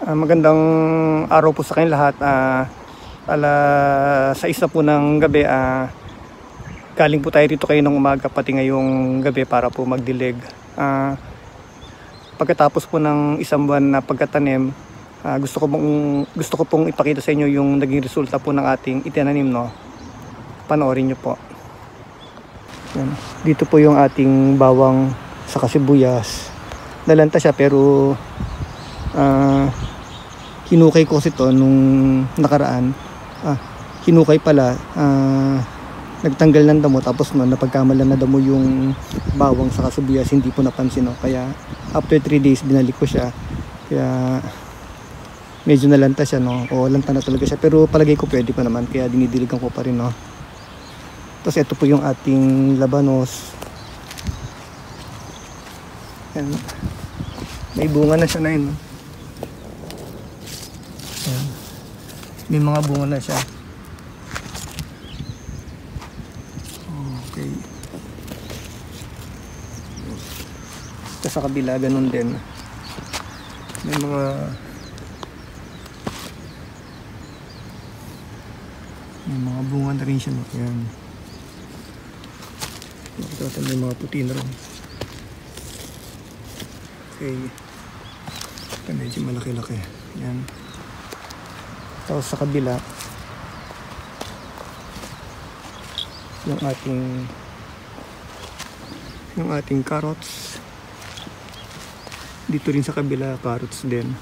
Magandang araw po sa kayong lahat. Alas 6 na po ng gabi. Galing po tayo dito kayo ng umaga pati ngayong gabi para po magdilig. Pagkatapos po ng isang buwan na pagkatanim, gusto ko pong ipakita sa inyo yung naging resulta po ng ating itinanim, no. Panoorin nyo po. Yan. Dito po yung ating bawang sa kasibuyas. Nalanta siya pero hinukay ko kasi to nung nakaraan. Hinukay pala, nagtanggal ng damo, tapos no, napagkamalan na damo yung bawang sa kasibuyas, hindi po napansin, no? Kaya after 3 days binalik ko siya, kaya medyo nalanta siya, no? O lanta na talaga siya, pero palagay ko pwede pa naman, kaya dinidiligan ko pa rin, no? Tapos ito po yung ating labanos. Yan. May bunga na siya na yun, no? Yan. May mga bunga na siya. Okay. Tapos sa kabila ganun din. May mga bunga na rin siya, no? Yan. Ito may mga puti na rin. Okay. Ito medyo malaki-laki. Yan. Tapos sa kabila yung ating carrots. Dito rin sa kabila carrots din.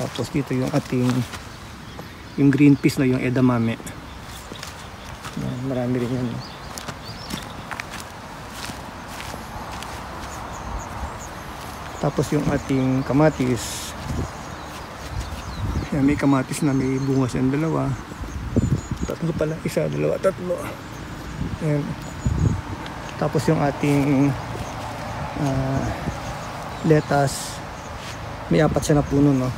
Tapos dito yung green peas na yung edamame. Yan, marami rin yan, no? Tapos yung ating kamatis. Yan, may kamatis na may bunga siyang dalawa. Tatlo pala. Isa, dalawa, tatlo. Yan. Tapos yung ating lettuce. May 4 siya na puno, no?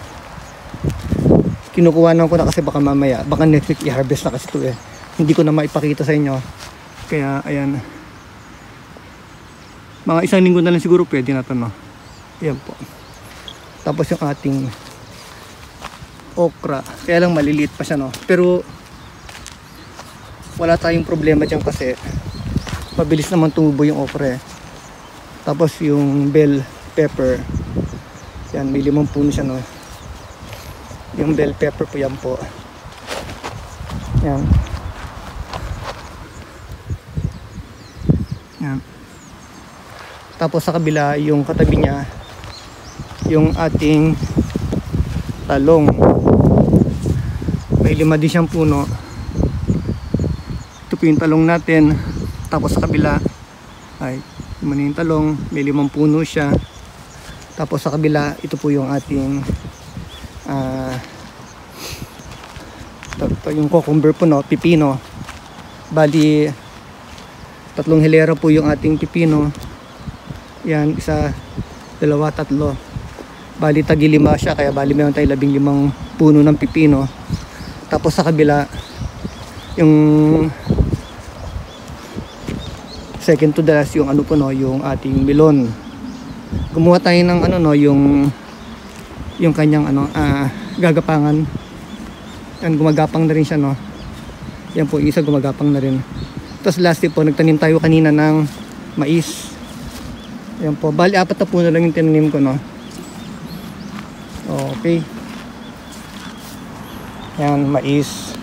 Kinukuhanan ko na kasi baka mamaya, baka next week i-harvest na kasi ito eh. Hindi ko na maipakita sa inyo. Kaya ayan. Mga 1 linggo na lang siguro pwede na ito, no? Ayan po. Tapos yung ating okra, kaya lang maliliit pa siya, no? Pero wala tayong problema dyan kasi mabilis naman tumubo yung okra eh. Tapos yung bell pepper, yan, may 5 puno siya, no? Yung bell pepper po, yan po. Yan. Yan. Tapos sa kabila, yung katabi niya, yung ating talong. May 5 din siyang puno. Ito po yung talong natin. Tapos sa kabila ay yung talong, may 5 puno siya. Tapos sa kabila, ito po yung ating yung cucumber po, no, pipino. Bali 3 hilera po yung ating pipino. Yan, 1, 2, 3. Bali tagi-5 siya, kaya bali meron tayong 15 puno ng pipino. Tapos sa kabila, yung second to the last, yung ano po, no, yung ating melon. Gumawa tayo ng ano, no, yung kanyang gagapangan. Yan, gumagapang na rin siya, no. Yan po, isa gumagapang na rin. Tapos lastly po, nagtanim tayo kanina ng mais. Yan po, bali 4 na puno lang yung tinanim ko, no. Okay. Yan, mais.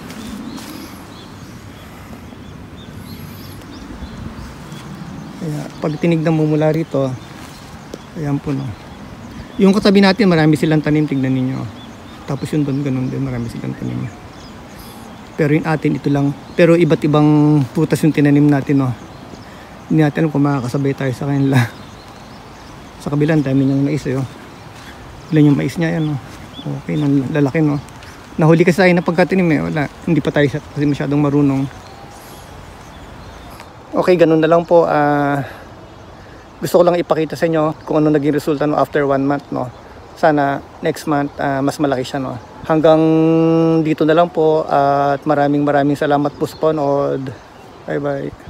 Kaya, pag tinignan mo mula rito, ayan po, no. Yung katabi natin, marami silang tanim, tignan ninyo. Tapos yung doon, ganun din, marami silang tanim. Pero yung atin, ito lang. Pero iba't ibang putas yung tinanim natin, no. Hindi natin alam kung makakasabay tayo sa kanila. Sa kabilang, dami niyang mais, oh. Ilan yung mais niya, yan, no. Okay, lalaki, no. Nahuli kasi tayo na pagkatinim, eh. Wala, hindi pa tayo kasi masyadong marunong. Okay, ganun na lang po. Gusto ko lang ipakita sa inyo kung ano naging resulta, no, after 1 month, no. Sana next month mas malaki siya, no. Hanggang dito na lang po at maraming salamat po sa panood. Bye bye.